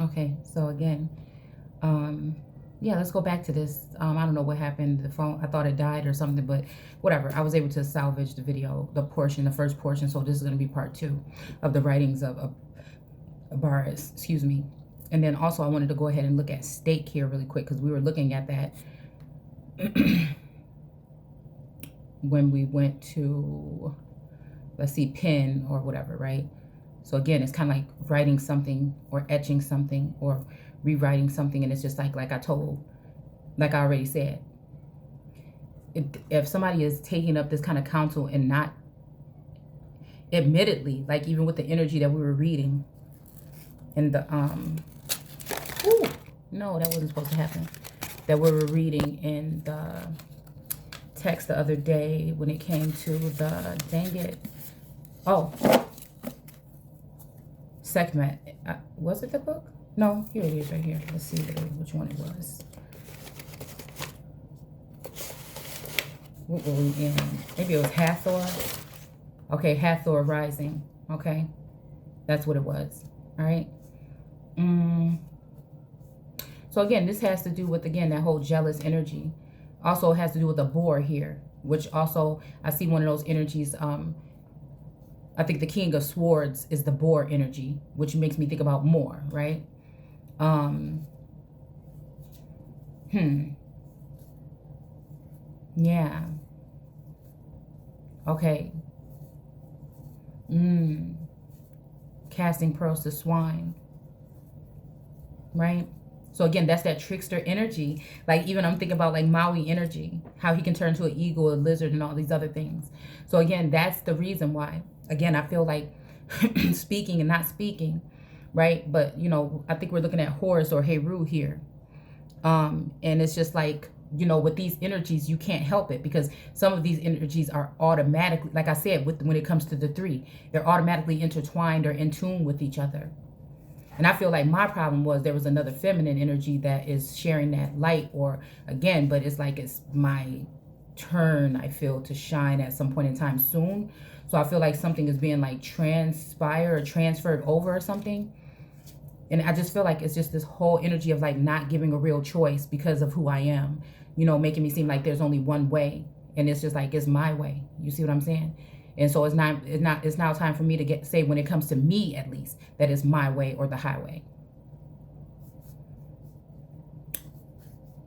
Okay, so again, yeah, let's go back to this. I don't know what happened. The phone, I thought it died or something, but whatever. I was able to salvage the video, the first portion. So this is going to be part 2 of the writings of abaris, excuse me. And then also I wanted to go ahead and look at stake here really quick, because we were looking at that when we went to, let's see, pen or whatever, right? So again, it's kind of like writing something or etching something or rewriting something. And it's just like I already said, if somebody is taking up this kind of counsel and not, admittedly, like even with the energy that we were reading in the, ooh, no, that wasn't supposed to happen, that we were reading in the text the other day when it came to the, dang it, oh, Sekhmet, was it the book? No, here it is right here. Let's see which one it was. What were we in? Maybe it was Hathor. Okay, Hathor Rising. Okay, that's what it was. All right. So again, this has to do with, again, that whole jealous energy. Also has to do with the boar here, which also, I see one of those energies. I think the King of Swords is the boar energy, which makes me think about more, right? Yeah. Okay. Casting pearls to swine. Right? So again, that's that trickster energy. Like even I'm thinking about like Maui energy, how he can turn to an eagle, a lizard, and all these other things. So again, that's the reason why. Again, I feel like speaking and not speaking, right? But, you know, I think we're looking at Horus or Heru here. And it's just like, you know, with these energies, you can't help it, because some of these energies are automatically, like I said, when it comes to the 3, they're automatically intertwined or in tune with each other. And I feel like my problem was there was another feminine energy that is sharing that light, or again, but it's like it's my turn, I feel, to shine at some point in time soon. So I feel like something is being like transpired or transferred over or something. And I just feel like it's just this whole energy of like not giving a real choice because of who I am, you know, making me seem like there's only one way. And it's just like, it's my way. You see what I'm saying? And so it's now time for me to say, when it comes to me, at least, that it's my way or the highway.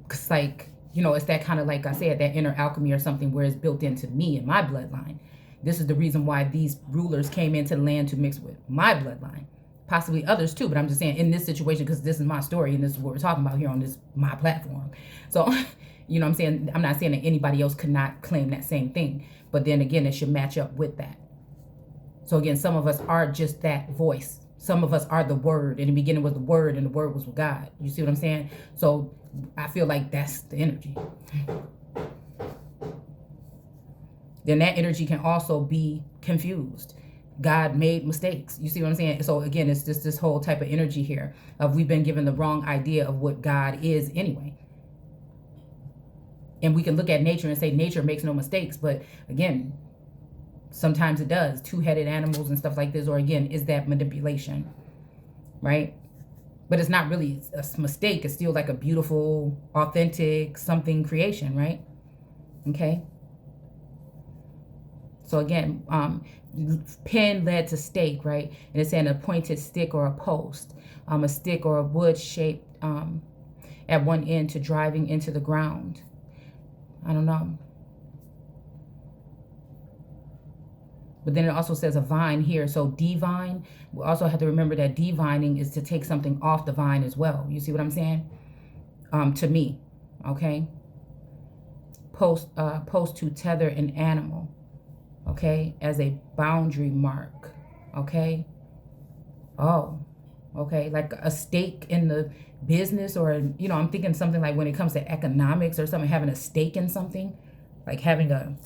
Cause like, you know, it's that kind of, like I said, that inner alchemy or something where it's built into me and my bloodline. This is the reason why these rulers came into the land to mix with my bloodline. Possibly others too, but I'm just saying in this situation, because this is my story and this is what we're talking about here on this, my platform. So, you know what I'm saying? I'm not saying that anybody else could not claim that same thing. But then again, it should match up with that. So again, some of us are just that voice. Some of us are the word. In the beginning was the word, and the word was with God. You see what I'm saying? So I feel like that's the energy. Then that energy can also be confused. God made mistakes. You see what I'm saying? So again, it's just this whole type of energy here of we've been given the wrong idea of what God is anyway. And we can look at nature and say nature makes no mistakes. But again, sometimes it does. Two-headed animals and stuff like this. Or again, is that manipulation, right? But it's not really a mistake. It's still like a beautiful, authentic something creation, right? Okay. So again, pen led to stake, right? And it's saying a pointed stick or a post. A stick or a wood shaped at one end to driving into the ground. I don't know. But then it also says a vine here. So divine, we also have to remember that divining is to take something off the vine as well. You see what I'm saying? To me, okay? Post to tether an animal, okay? As a boundary mark, okay? Oh, okay. Like a stake in the business, or, you know, I'm thinking something like when it comes to economics or something, having a stake in something, like having a,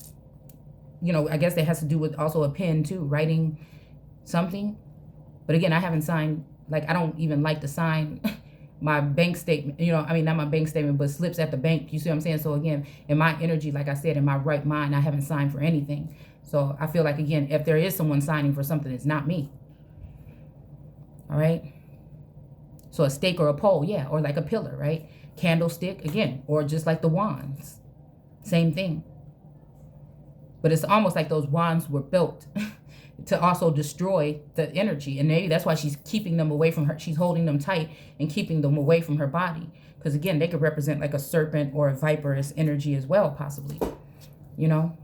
you know, I guess that has to do with also a pen too, writing something. But again, I haven't signed, like, I don't even like to sign my bank statement, you know, I mean, not my bank statement, but slips at the bank. You see what I'm saying? So again, in my energy, like I said, in my right mind, I haven't signed for anything. So I feel like, again, if there is someone signing for something, it's not me. All right. So a stake or a pole, yeah, or like a pillar, right? Candlestick, again, or just like the wands. Same thing. But it's almost like those wands were built to also destroy the energy. And maybe that's why she's keeping them away from her. She's holding them tight and keeping them away from her body. Because again, they could represent like a serpent or a viperous energy as well, possibly. You know?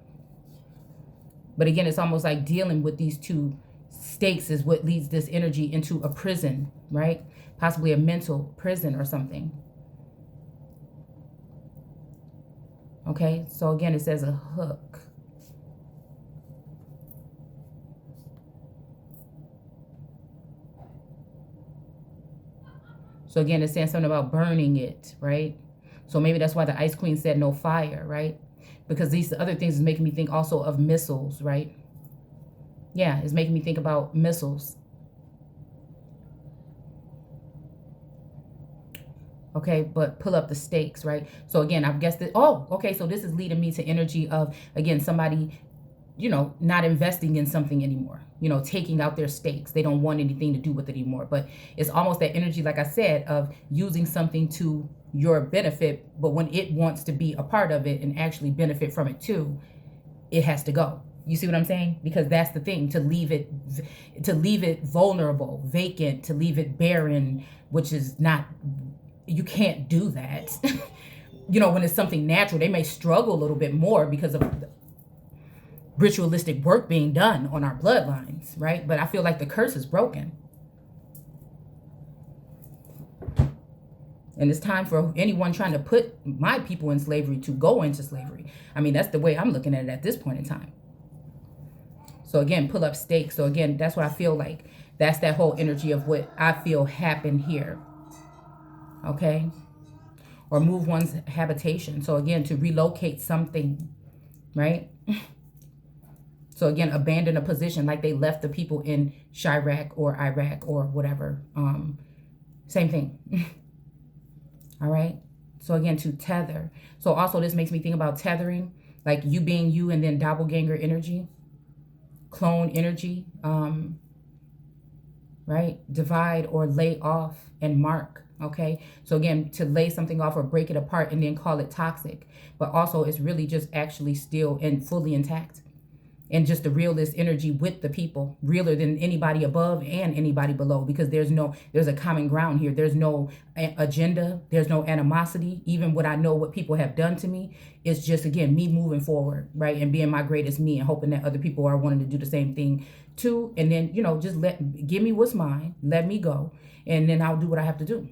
But again, it's almost like dealing with these two stakes is what leads this energy into a prison, right? Possibly a mental prison or something. Okay, so again, it says a hook. So again, it's saying something about burning it, right? So maybe that's why the Ice Queen said no fire, right? Because these other things is making me think also of missiles, right? Yeah, it's making me think about missiles. Okay, but pull up the stakes, right? So again, I guess that, oh, okay, so this is leading me to energy of, again, somebody, you know, not investing in something anymore, you know, taking out their stakes. They don't want anything to do with it anymore. But it's almost that energy, like I said, of using something to your benefit, but when it wants to be a part of it and actually benefit from it too, it has to go. You see what I'm saying? Because that's the thing, to leave it vulnerable, vacant, to leave it barren, which is not, you can't do that. You know, when it's something natural, they may struggle a little bit more because of ritualistic work being done on our bloodlines, right? But I feel like the curse is broken. And it's time for anyone trying to put my people in slavery to go into slavery. I mean, that's the way I'm looking at it at this point in time. So again, pull up stakes. So again, that's what I feel like. That's that whole energy of what I feel happened here. Okay? Or move one's habitation. So again, to relocate something, right? So again, abandon a position like they left the people in Chirac or Iraq or whatever. Same thing. All right. So again, to tether. So also this makes me think about tethering, like you being you and then doppelganger energy, clone energy, right? Divide or lay off and mark. Okay. So again, to lay something off or break it apart and then call it toxic, but also it's really just actually still and fully intact. And just the realest energy with the people, realer than anybody above and anybody below, because there's a common ground here. There's no agenda. There's no animosity. Even what I know what people have done to me is just, again, me moving forward, right? And being my greatest me and hoping that other people are wanting to do the same thing too. And then, you know, just give me what's mine. Let me go. And then I'll do what I have to do.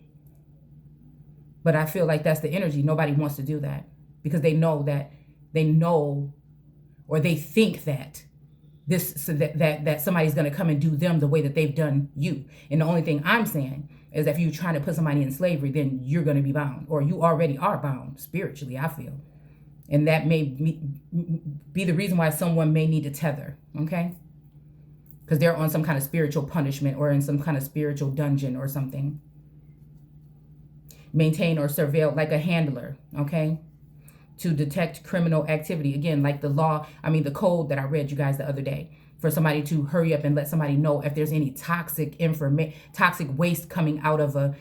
But I feel like that's the energy. Nobody wants to do that because they know or they think that that somebody's going to come and do them the way that they've done you. And the only thing I'm saying is that if you're trying to put somebody in slavery, then you're going to be bound, or you already are bound spiritually, I feel. And that may be the reason why someone may need to tether, okay? Because they're on some kind of spiritual punishment or in some kind of spiritual dungeon or something. Maintain or surveil like a handler, okay? To detect criminal activity. Again, like the code that I read you guys the other day, for somebody to hurry up and let somebody know if there's any toxic waste coming out of a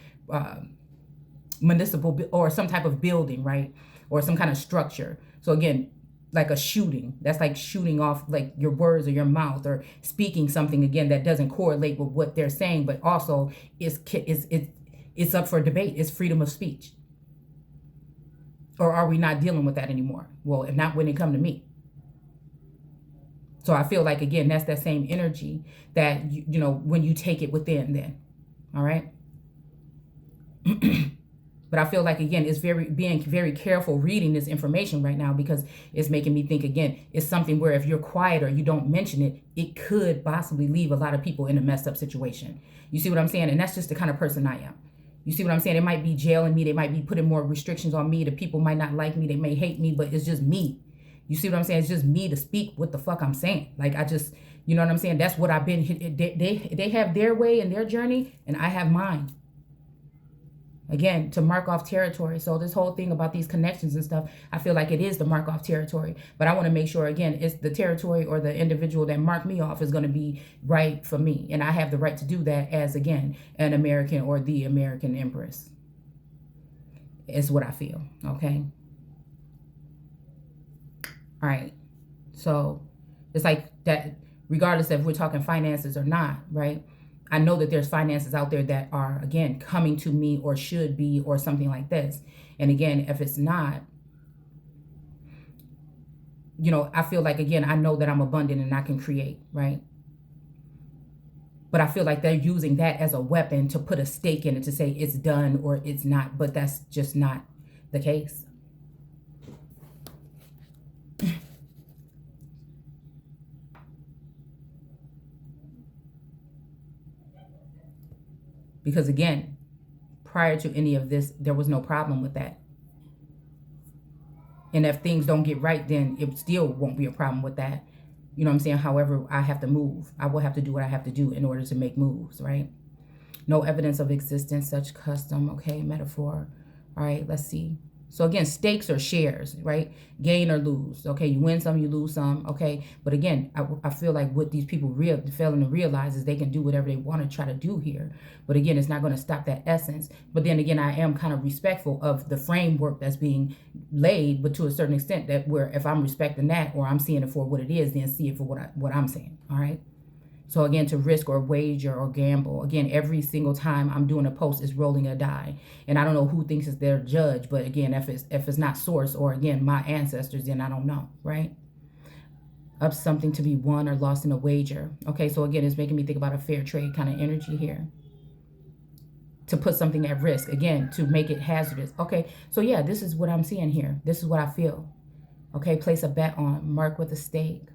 municipal or some type of building, right? Or some kind of structure. So again, like a shooting, that's like shooting off like your words or your mouth or speaking something, again, that doesn't correlate with what they're saying, but also it's up for debate. It's freedom of speech. Or are we not dealing with that anymore? Well, if not when it come to me. So I feel like, again, that's that same energy that, you know, when you take it within then. All right. But I feel like, again, it's being very careful reading this information right now, because it's making me think, again, it's something where if you're quiet or you don't mention it, it could possibly leave a lot of people in a messed up situation. You see what I'm saying? And that's just the kind of person I am. You see what I'm saying? It might be jailing me. They might be putting more restrictions on me. The people might not like me. They may hate me, but it's just me. You see what I'm saying? It's just me to speak what the fuck I'm saying. Like, I just, you know what I'm saying? That's what I've been. They have their way and their journey, and I have mine. Again, to mark off territory. So this whole thing about these connections and stuff, I feel like it is the mark off territory. But I want to make sure, again, it's the territory or the individual that marked me off is going to be right for me. And I have the right to do that as, again, an American or the American Empress. Is what I feel, okay? All right. So it's like that, regardless if we're talking finances or not, right? I know that there's finances out there that are, again, coming to me or should be or something like this. And again, if it's not, you know, I feel like, again, I know that I'm abundant and I can create, right? But I feel like they're using that as a weapon to put a stake in it to say it's done or it's not. But that's just not the case. Because again, prior to any of this, there was no problem with that. And if things don't get right, then it still won't be a problem with that. You know what I'm saying? However, I have to move. I will have to do what I have to do in order to make moves, right? No evidence of existence, such custom, okay, metaphor. All right, let's see. So again, stakes or shares, right? Gain or lose, okay? You win some, you lose some, okay? But again, I feel like what these people failing to realize is they can do whatever they want to try to do here. But again, it's not going to stop that essence. But then again, I am kind of respectful of the framework that's being laid, but to a certain extent that where if I'm respecting that or I'm seeing it for what it is, then see it for what I'm saying, all right? So again, to risk or wager or gamble. Again, every single time I'm doing a post is rolling a die. And I don't know who thinks it's their judge. But again, if it's not source or again, my ancestors, then I don't know, right? Up something to be won or lost in a wager. Okay, so again, it's making me think about a fair trade kind of energy here. To put something at risk. Again, to make it hazardous. Okay, so yeah, this is what I'm seeing here. This is what I feel. Okay, place a bet on. Mark with a stake.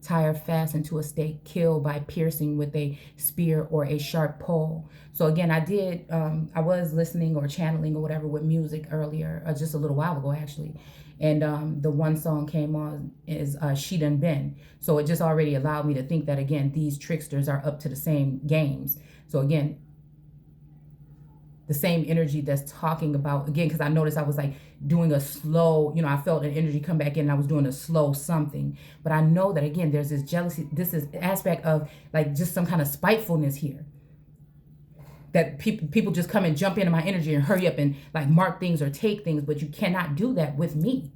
Tie her fast into a stake, kill by piercing with a spear or a sharp pole. So again, I was listening or channeling or whatever with music earlier, just a little while ago actually. And the one song came on is She Done Been. So it just already allowed me to think that, again, these tricksters are up to the same games. So again, the same energy that's talking about, again, because I noticed I was like doing a slow, you know, I felt an energy come back in and I was doing a slow something. But I know that, again, there's this jealousy, this is aspect of like just some kind of spitefulness here. That people just come and jump into my energy and hurry up and like mark things or take things, but you cannot do that with me.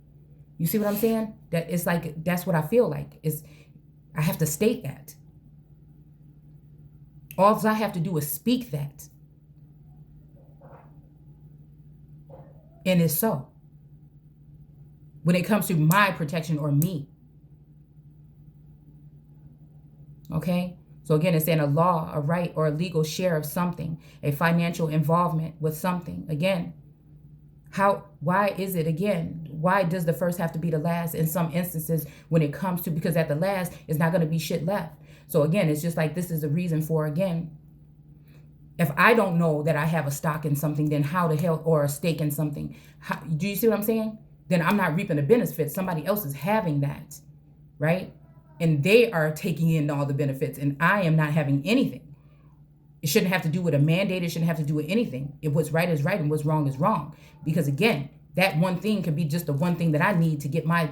You see what I'm saying? That it's like, that's what I feel like. I have to state that. All I have to do is speak that. And it's so. When it comes to my protection or me. Okay? So again, it's saying a law, a right, or a legal share of something. A financial involvement with something. Again, why is it, again, why does the first have to be the last in some instances when it comes to, because at the last, it's not going to be shit left. So again, it's just like this is the reason for, again, if I don't know that I have a stock in something, then how the hell, or a stake in something, do you see what I'm saying? Then I'm not reaping the benefits. Somebody else is having that, right? And they are taking in all the benefits, and I am not having anything. It shouldn't have to do with a mandate. It shouldn't have to do with anything. If what's right is right and what's wrong is wrong. Because again, that one thing could be just the one thing that I need to get my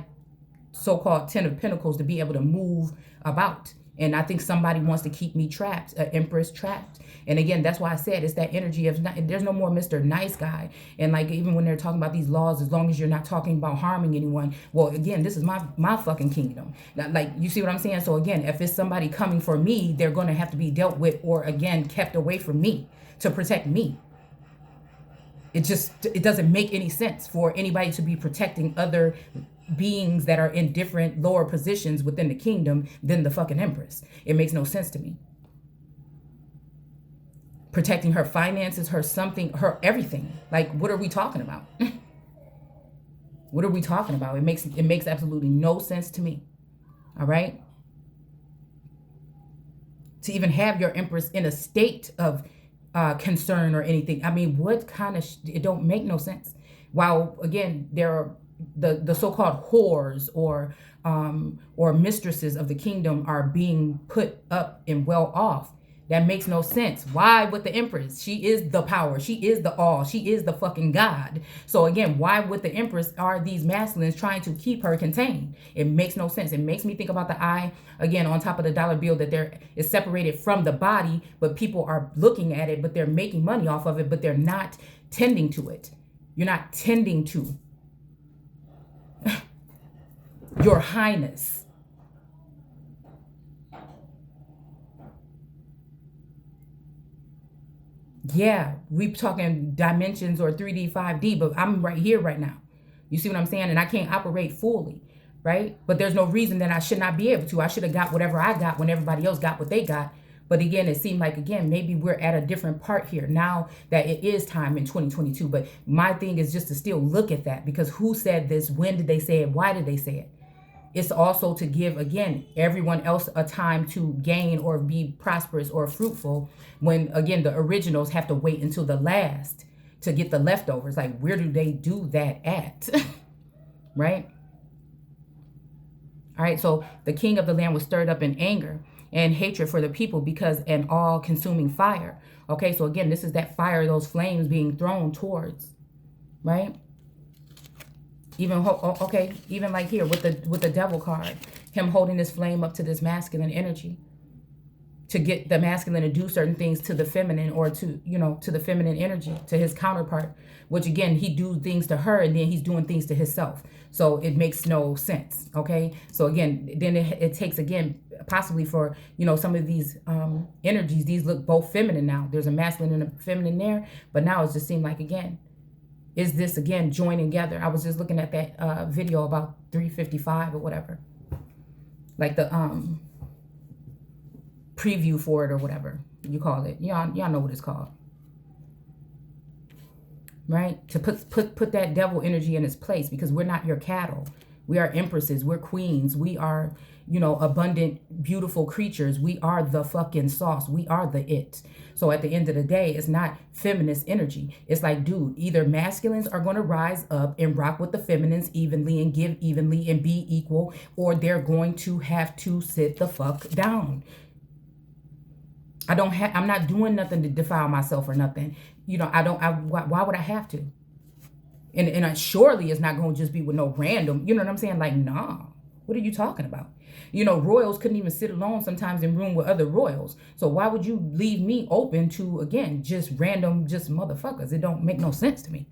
so-called 10 of Pentacles to be able to move about. And I think somebody wants to keep me trapped, an empress trapped. And again, that's why I said it's that energy of there's no more Mr. Nice Guy. And like even when they're talking about these laws, as long as you're not talking about harming anyone, well, again, this is my fucking kingdom. Like, you see what I'm saying? So again, if it's somebody coming for me, they're going to have to be dealt with or again, kept away from me to protect me. It doesn't make any sense for anybody to be protecting other beings that are in different lower positions within the kingdom than the fucking empress. It makes no sense to me. Protecting her finances, her something, her everything. Like, what are we talking about? What are we talking about? It makes absolutely no sense to me. All right? To even have your empress in a state of concern or anything. I mean, what kind of it don't make no sense. While again, there are the so-called whores or mistresses of the kingdom are being put up and well off. That makes no sense. Why with the Empress? She is the power. She is the all. She is the fucking God. So again, why with the Empress are these masculines trying to keep her contained? It makes no sense. It makes me think about the eye, again, on top of the dollar bill, that there is separated from the body, but people are looking at it, but they're making money off of it, but they're not tending to it. You're not tending to Your Highness. Yeah, we talking dimensions or 3D, 5D, but I'm right here right now. You see what I'm saying? And I can't operate fully, right? But there's no reason that I should not be able to. I should have got whatever I got when everybody else got what they got. But again, it seemed like, again, maybe we're at a different part here now that it is time in 2022. But my thing is just to still look at that, because who said this? When did they say it? Why did they say it? It's also to give, again, everyone else a time to gain or be prosperous or fruitful, when, again, the originals have to wait until the last to get the leftovers. Like, where do they do that at? Right? All right, so the king of the land was stirred up in anger and hatred for the people because an all-consuming fire. Okay, so again, this is that fire, those flames being thrown towards, right? Even okay, even like here with the devil card, him holding this flame up to this masculine energy to get the masculine to do certain things to the feminine, or to, you know, to the feminine energy, to his counterpart, which again, he do things to her and then he's doing things to himself. So it makes no sense. Okay, so again, then it takes, again, possibly for, you know, some of these energies, these look both feminine now. There's a masculine and a feminine there, but now it just seemed like, again, is this again joining together? I was just looking at that video about 355 or whatever, like the preview for it or whatever you call it. Y'all know what it's called, right? To put that devil energy in its place, because we're not your cattle. We are empresses. We're queens. We are, you know, abundant, beautiful creatures. We are the fucking sauce. We are the it. So at the end of the day, it's not feminist energy. It's like, dude, either masculines are going to rise up and rock with the feminines evenly and give evenly and be equal, or they're going to have to sit the fuck down. I'm not doing nothing to defile myself or nothing. You know, why would I have to? And surely it's not going to just be with no random, you know what I'm saying? Like, nah, what are you talking about? You know, royals couldn't even sit alone sometimes in room with other royals. So why would you leave me open to, again, just random, just motherfuckers? It don't make no sense to me.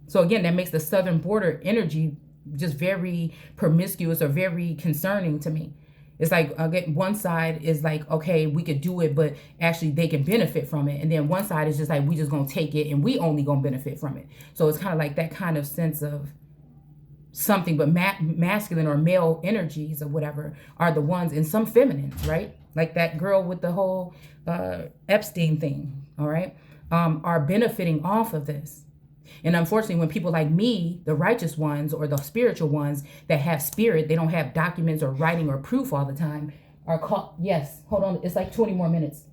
So again, that makes the southern border energy just very promiscuous or very concerning to me. It's like, again, one side is like, okay, we could do it, but actually they can benefit from it. And then one side is just like, we just going to take it and we only going to benefit from it. So it's kind of like that kind of sense of something, but masculine or male energies or whatever are the ones, and some feminine, right? Like that girl with the whole Epstein thing, all right, are benefiting off of this. And unfortunately, when people like me, the righteous ones or the spiritual ones that have spirit, they don't have documents or writing or proof all the time, are called, yes, hold on, it's like 20 more minutes,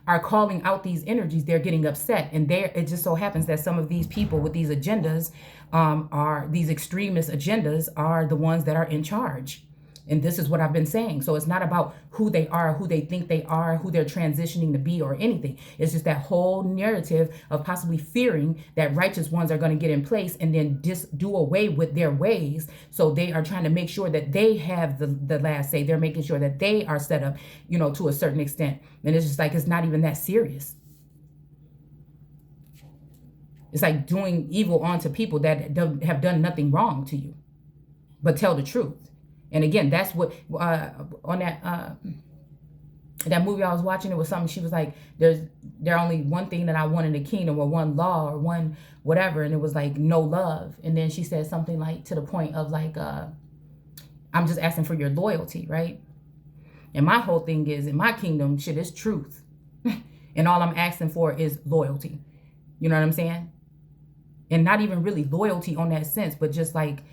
are calling out these energies. They're getting upset. And it just so happens that some of these people with these agendas, are these extremist agendas, are the ones that are in charge. And this is what I've been saying. So it's not about who they are, who they think they are, who they're transitioning to be or anything. It's just that whole narrative of possibly fearing that righteous ones are going to get in place and then just do away with their ways. So they are trying to make sure that they have the last say. They're making sure that they are set up, you know, to a certain extent. And it's just like, it's not even that serious. It's like doing evil onto people that have done nothing wrong to you, but tell the truth. And again, that's what, on that movie I was watching, it was something, she was like, there only one thing that I want in the kingdom, or one law, or one whatever. And it was like, no love. And then she said something like, to the point of like, I'm just asking for your loyalty, right? And my whole thing is, in my kingdom, shit is truth. And all I'm asking for is loyalty. You know what I'm saying? And not even really loyalty on that sense, but just like,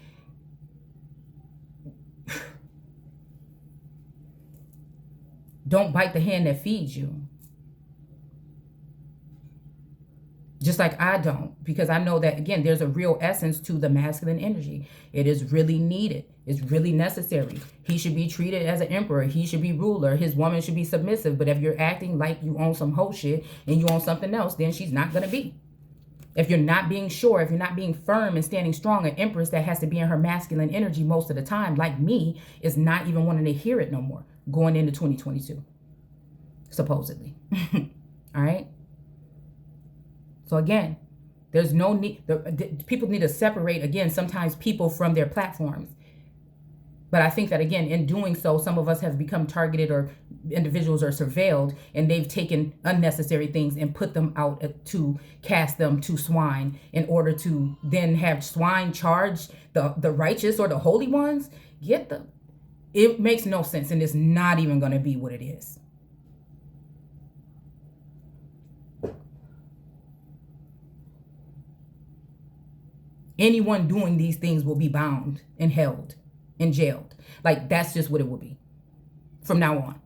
don't bite the hand that feeds you. Just Just like I don't, because I know that, again, there's a real essence to the masculine energy. It is really needed. It's really necessary. He should be treated as an emperor. He should be ruler. His woman should be submissive. But if you're acting like you own some whole shit and you own something else, then she's not going to be. If you're not being sure, if you're not being firm and standing strong, an empress that has to be in her masculine energy most of the time, like me, is not even wanting to hear it no more going into 2022, supposedly. All right. So again, there's no need, people need to separate, again, sometimes people from their platforms. But I think that, again, in doing so, some of us have become targeted, or individuals are surveilled, and they've taken unnecessary things and put them out to cast them to swine in order to then have swine charge the righteous or the holy ones. Get them. It makes no sense, and it's not even going to be what it is. Anyone doing these things will be bound and held and jailed. Like, that's just what it will be from now on.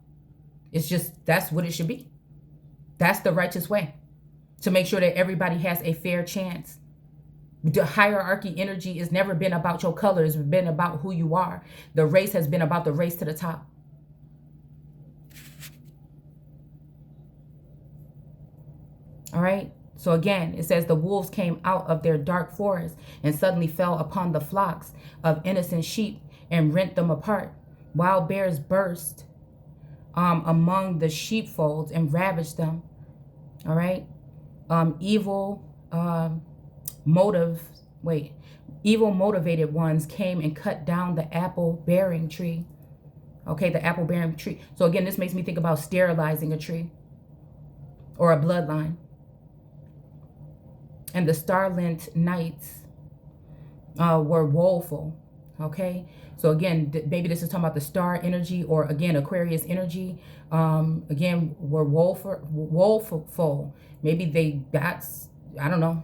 It's just, that's what it should be. That's the righteous way, to make sure that everybody has a fair chance. The hierarchy energy has never been about your color. It's been about who you are. The race has been about the race to the top. All right. So again, it says the wolves came out of their dark forest and suddenly fell upon the flocks of innocent sheep and rent them apart. Wild bears burst among the sheepfolds and ravaged them. All right. Evil motivated ones came and cut down the apple-bearing tree. Okay, the apple-bearing tree. So again, this makes me think about sterilizing a tree or a bloodline. And the starlit nights were woeful. Okay, so again, maybe this is talking about the star energy, or again, Aquarius energy. Again, were woeful. Maybe they got, I don't know,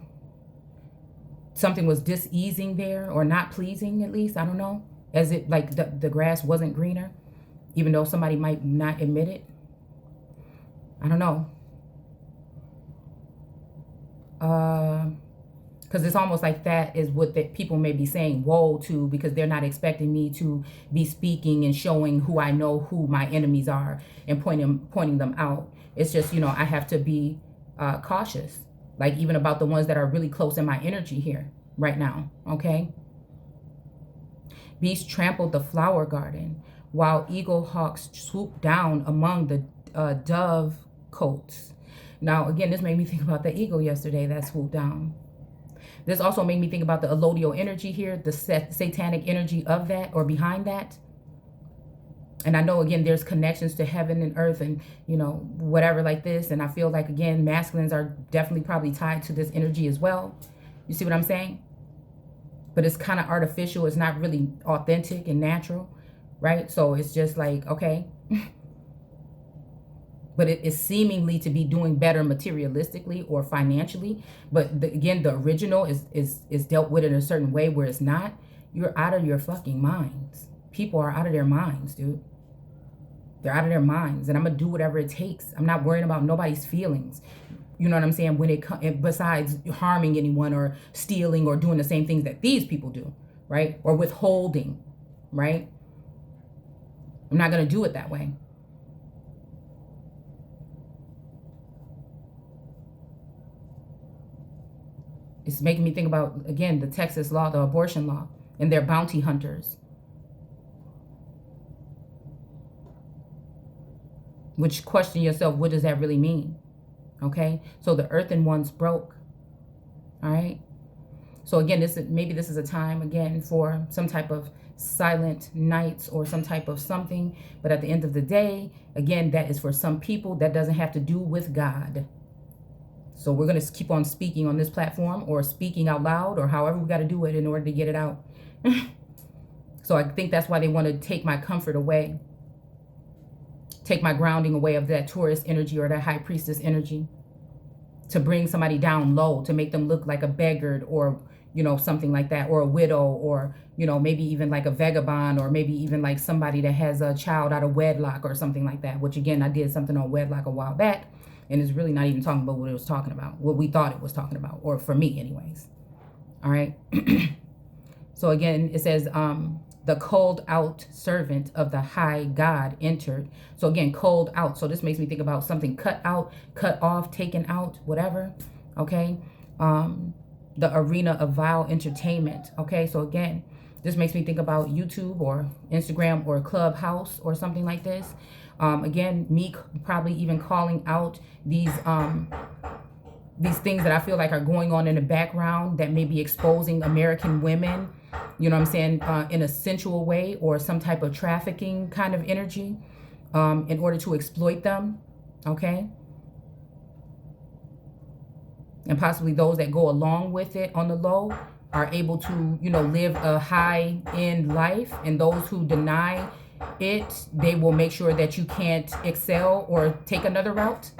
something was diseasing there, or not pleasing, at least. I don't know. As it, like the grass wasn't greener, even though somebody might not admit it. I don't know. Because it's almost like that is what the people may be saying woe to, because they're not expecting me to be speaking and showing who I know who my enemies are and pointing them out. It's just, you know, I have to be cautious, like even about the ones that are really close in my energy here right now. Okay. Beasts trampled the flower garden, while eagle hawks swooped down among the dove cotes. Now, again, this made me think about the eagle yesterday that swooped down. This also made me think about the allodial energy here, the satanic energy of that, or behind that. And I know, again, there's connections to heaven and earth and, you know, whatever like this. And I feel like, again, masculines are definitely probably tied to this energy as well. You see what I'm saying? But it's kind of artificial. It's not really authentic and natural, right? So it's just like, okay. But it is seemingly to be doing better materialistically or financially. But again, the original is dealt with in a certain way where it's not. You're out of your fucking minds. People are out of their minds, dude. They're out of their minds. And I'm going to do whatever it takes. I'm not worrying about nobody's feelings. You know what I'm saying? When it comes, besides harming anyone or stealing or doing the same things that these people do, right? Or withholding, right? I'm not going to do it that way. It's making me think about, again, the Texas law, the abortion law, and their bounty hunters. Which, question yourself, what does that really mean? Okay, so the earthen ones broke. All right. So again, maybe this is a time again for some type of silent nights or some type of something. But at the end of the day, again, that is for some people. That doesn't have to do with God. So we're going to keep on speaking on this platform, or speaking out loud, or however we got to do it in order to get it out. So I think that's why they want to take my comfort away. Take my grounding away of that Taurus energy or that high priestess energy. To bring somebody down low, to make them look like a beggar, or, you know, something like that, or a widow, or, you know, maybe even like a vagabond, or maybe even like somebody that has a child out of wedlock or something like that, which again, I did something on wedlock a while back. And it's really not even talking about what it was talking about, what we thought it was talking about, or for me anyways. All right. So again, it says, the cold out servant of the high God entered. So again, cold out. So this makes me think about something cut out, cut off, taken out, whatever. Okay. The arena of vile entertainment. Okay. So again, this makes me think about YouTube or Instagram or Clubhouse or something like this. Again, me probably even calling out these things that I feel like are going on in the background that may be exposing American women, you know what I'm saying, in a sensual way, or some type of trafficking kind of energy, in order to exploit them, okay? And possibly those that go along with it on the low are able to, you know, live a high-end life, and those who deny it, they will make sure that you can't excel or take another route.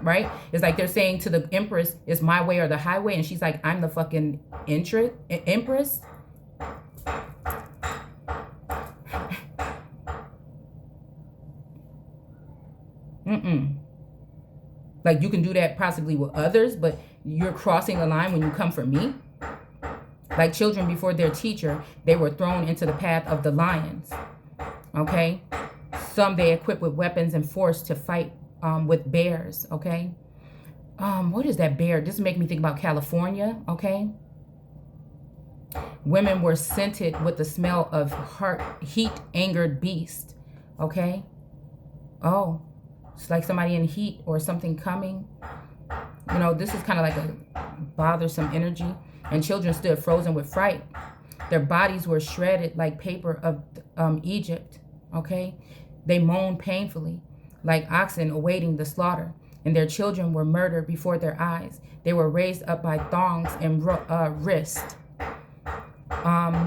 Right? It's like they're saying to the empress, it's my way or the highway. And she's like, I'm the fucking empress. Like, you can do that possibly with others, but you're crossing the line when you come for me. Like children before their teacher, they were thrown into the path of the lions. Okay? Some they equipped with weapons and forced to fight with bears, okay? What is that bear? This make me think about California, okay? Women were scented with the smell of heat-angered beast, okay? Oh, it's like somebody in heat or something coming. You know, this is kind of like a bothersome energy. And children stood frozen with fright. Their bodies were shredded like paper of Egypt, okay? They moaned painfully, like oxen awaiting the slaughter, and their children were murdered before their eyes. They were raised up by thongs and wrists,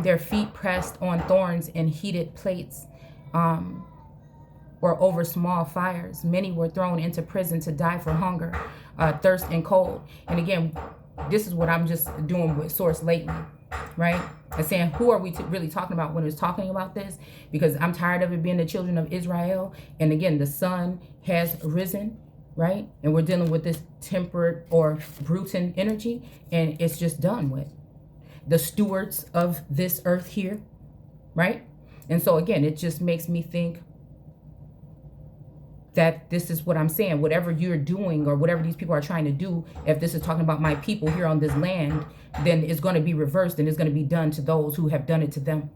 their feet pressed on thorns and heated plates, or over small fires. Many were thrown into prison to die for hunger, thirst, and cold. And again, this is what I'm just doing with Source lately, right? And saying, who are we really talking about when it's talking about this? Because I'm tired of it being the children of Israel. And again, the sun has risen, right? And we're dealing with this temperate or Bruton energy, and it's just done with. The stewards of this earth here, right? And so again, it just makes me think that this is what I'm saying. Whatever you're doing or whatever these people are trying to do, if this is talking about my people here on this land, then it's going to be reversed and it's going to be done to those who have done it to them.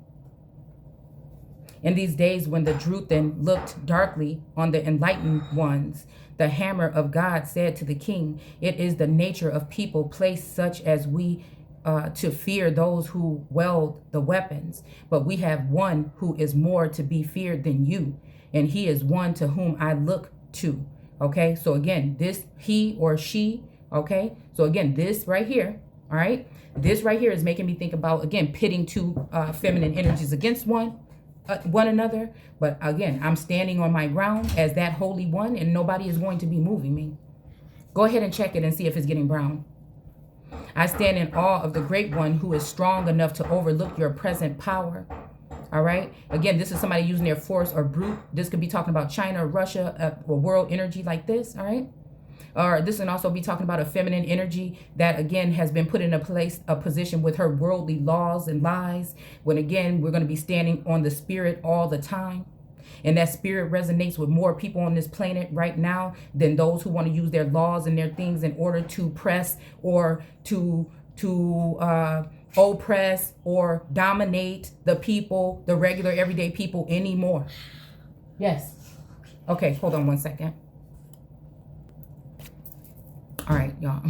In these days when the Druthan looked darkly on the enlightened ones, the hammer of God said to the king, it is the nature of people placed such as we to fear those who wield the weapons. But we have one who is more to be feared than you, and he is one to whom I look to. Okay, so again, this he or she, okay? So again, this right here, all right? This right here is making me think about, again, pitting two feminine energies against one another. But again, I'm standing on my ground as that holy one, and nobody is going to be moving me. Go ahead and check it and see if it's getting brown. I stand in awe of the great one who is strong enough to overlook your present power. All right. Again, this is somebody using their force or brute. This could be talking about China, Russia, or world energy like this. All right. Or this can also be talking about a feminine energy that, again, has been put in a position with her worldly laws and lies. When, again, we're going to be standing on the spirit all the time. And that spirit resonates with more people on this planet right now than those who want to use their laws and their things in order to press or to oppress or dominate the people, the regular everyday people anymore. Yes. Okay, hold on one second. All right, y'all.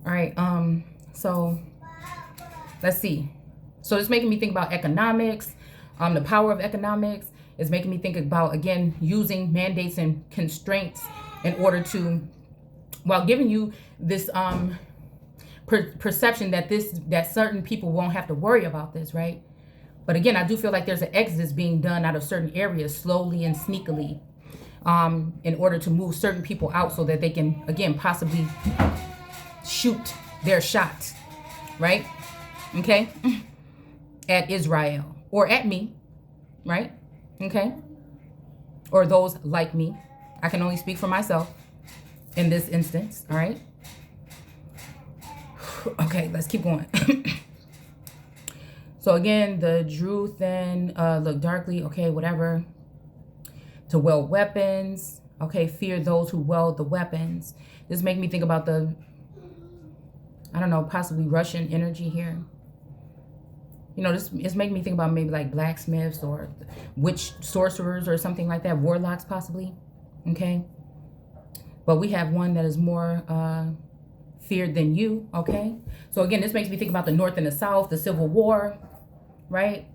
All right, so let's see. So it's making me think about economics. The power of economics is making me think about, again, using mandates and constraints in order to, while giving you this perception that certain people won't have to worry about this, right? But again, I do feel like there's an exodus being done out of certain areas slowly and sneakily, in order to move certain people out so that they can, again, possibly shoot their shot, right? Okay? At Israel. Or at me, right? Okay? Or those like me, I can only speak for myself in this instance. All right. Okay, let's keep going. So again, the Drew then look darkly. Okay, whatever. To weld weapons. Okay, fear those who weld the weapons. This make me think about the, I don't know, possibly Russian energy here. You know, this is making me think about maybe like blacksmiths or witch sorcerers or something like that. Warlocks possibly. Okay. But we have one that is more feared than you. Okay. So again, this makes me think about the North and the South, the Civil War. Right?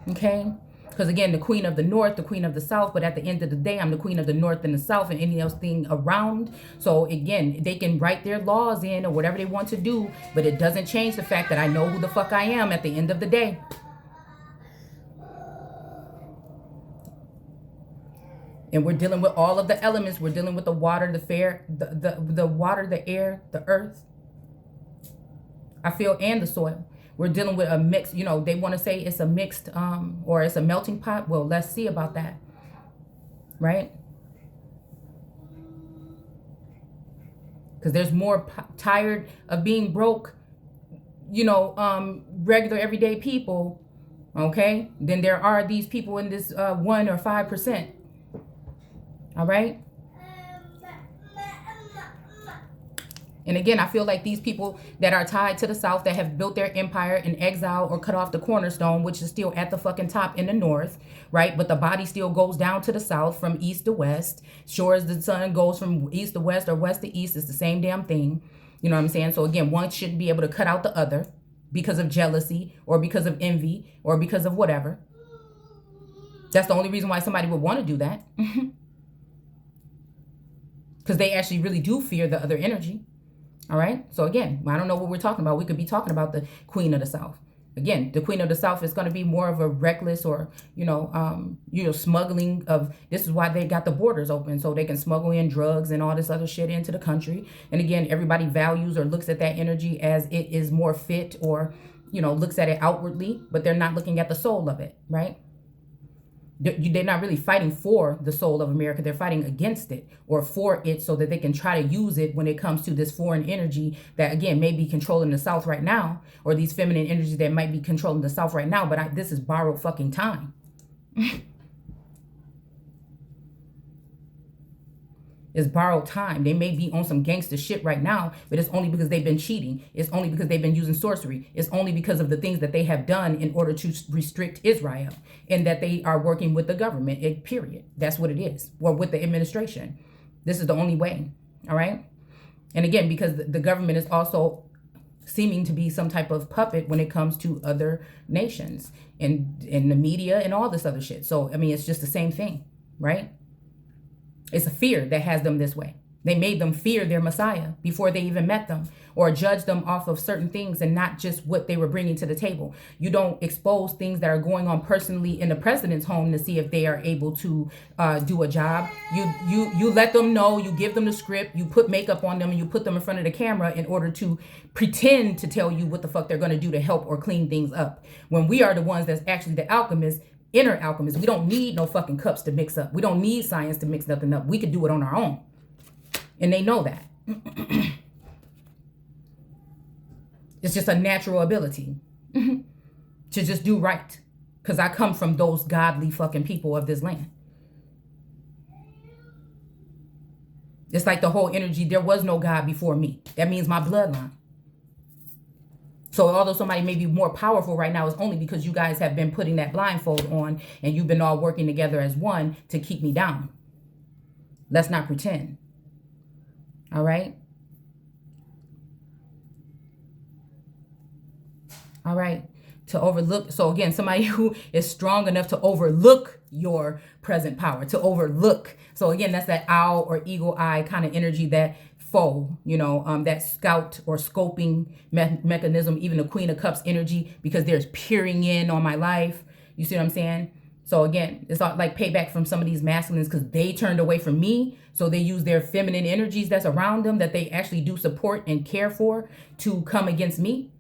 Okay. Because again, the queen of the North, the queen of the South, but at the end of the day, I'm the queen of the North and the South and any else thing around. So again, they can write their laws in or whatever they want to do, but it doesn't change the fact that I know who the fuck I am at the end of the day. And we're dealing with all of the elements. We're dealing with the water, the water, the air, the earth. I feel, and the soil. We're dealing with a mix, you know, they want to say it's a mixed, or it's a melting pot. Well, let's see about that. Right? Because there's more tired of being broke, you know, regular everyday people, okay, than there are these people in this 1 or 5%. All right? And again, I feel like these people that are tied to the South that have built their empire in exile or cut off the cornerstone, which is still at the fucking top in the North, right? But the body still goes down to the South from east to west. Sure as the sun goes from east to west or west to east, it's the same damn thing. You know what I'm saying? So again, one shouldn't be able to cut out the other because of jealousy or because of envy or because of whatever. That's the only reason why somebody would want to do that. Because they actually really do fear the other energy. All right. So again, I don't know what we're talking about. We could be talking about the Queen of the South. Again, the Queen of the South is going to be more of a reckless or, you know, smuggling of, this is why they got the borders open so they can smuggle in drugs and all this other shit into the country. And again, everybody values or looks at that energy as it is more fit or, you know, looks at it outwardly, but they're not looking at the soul of it. Right. They're not really fighting for the soul of America. They're fighting against it or for it so that they can try to use it when it comes to this foreign energy that, again, may be controlling the South right now, or these feminine energies that might be controlling the South right now. But this is borrowed fucking time. It's borrowed time. They may be on some gangster shit right now, but it's only because they've been cheating. It's only because they've been using sorcery. It's only because of the things that they have done in order to restrict Israel, and that they are working with the government, period. That's what it is. Or with the administration. This is the only way. All right. And again, because the government is also seeming to be some type of puppet when it comes to other nations and in the media and all this other shit. So, I mean, it's just the same thing, right? It's a fear that has them this way. They made them fear their Messiah before they even met them, or judge them off of certain things and not just what they were bringing to the table. You don't expose things that are going on personally in the president's home to see if they are able to do a job. You let them know, you give them the script, you put makeup on them, and you put them in front of the camera in order to pretend to tell you what the fuck they're going to do to help or clean things up. When we are the ones that's actually the alchemists, inner alchemists. We don't need no fucking cups to mix up. We don't need science to mix nothing up. We could do it on our own. And they know that. It's just a natural ability to just do right. Because I come from those godly fucking people of this land. It's like the whole energy, there was no God before me. That means my bloodline. So although somebody may be more powerful right now, it's only because you guys have been putting that blindfold on and you've been all working together as one to keep me down. Let's not pretend. All right? All right. To overlook. So again, somebody who is strong enough to overlook your present power, to overlook. So again, that's that owl or eagle eye kind of energy, that foe, you know, that scout or scoping mechanism, even the Queen of Cups energy, because there's peering in on my life. You see what I'm saying? So again, it's not like payback from some of these masculines because they turned away from me. So they use their feminine energies that's around them that they actually do support and care for to come against me.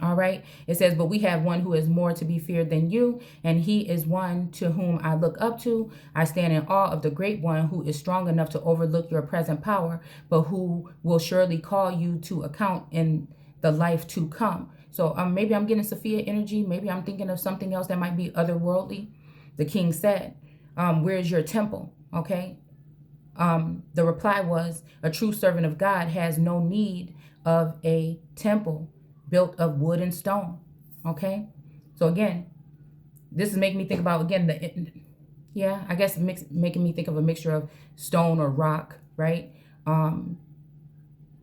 All right. It says, but we have one who is more to be feared than you, and he is one to whom I look up to. I stand in awe of the great one who is strong enough to overlook your present power, but who will surely call you to account in the life to come. So maybe I'm getting Sophia energy. Maybe I'm thinking of something else that might be otherworldly. The king said, where's your temple? Okay. The reply was, a true servant of God has no need of a temple built of wood and stone. Okay. So again, this is making me think about, again, I guess making me think of a mixture of stone or rock, right?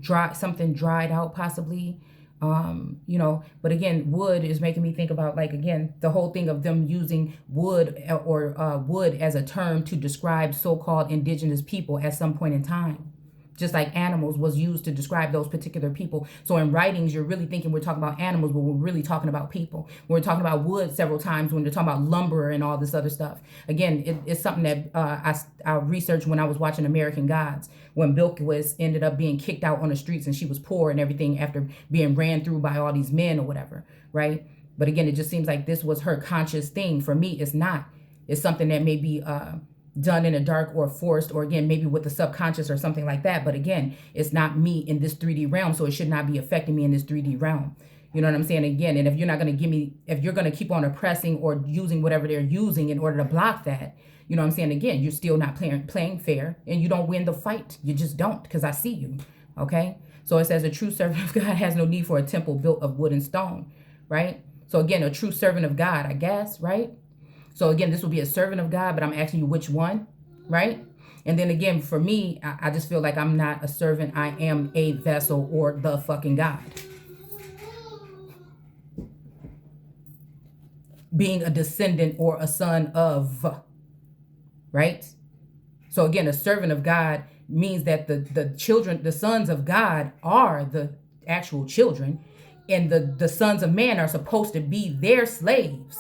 Something dried out possibly. But again, wood is making me think about, like, again, the whole thing of them using wood or wood as a term to describe so-called indigenous people at some point in time. Just like animals was used to describe those particular people. So in writings, you're really thinking we're talking about animals, but we're really talking about people. We're talking about wood several times when they're talking about lumber and all this other stuff. Again, it's something that I researched when I was watching American Gods, when Bilquis ended up being kicked out on the streets and she was poor and everything after being ran through by all these men or whatever, right? But again, it just seems like this was her conscious thing. For me, it's not. It's something that may be done in a dark or forced, or again, maybe with the subconscious or something like that. But again, it's not me in this 3D realm, so it should not be affecting me in this 3D realm. You know what I'm saying? Again, and if you're not going to if you're going to keep on oppressing or using whatever they're using in order to block that, you know what I'm saying? Again, you're still not playing fair, and you don't win the fight. You just don't, because I see you. Okay? So it says a true servant of God has no need for a temple built of wood and stone, right? So again, a true servant of God, I guess, right? So again, this will be a servant of God, but I'm asking you which one, right? And then again, for me, I just feel like I'm not a servant. I am a vessel or the fucking God. Being a descendant or a son of, right? So again, a servant of God means that the children, the sons of God are the actual children, and the sons of man are supposed to be their slaves.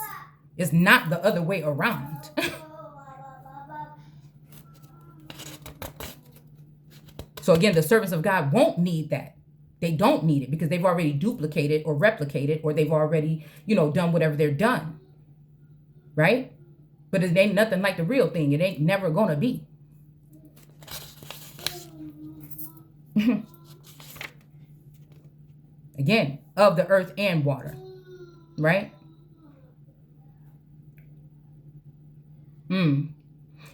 It's not the other way around. So again, the servants of God won't need that. They don't need it because they've already duplicated or replicated, or they've already, done whatever they're done. Right? But it ain't nothing like the real thing. It ain't never gonna be. Again, of the earth and water. Right?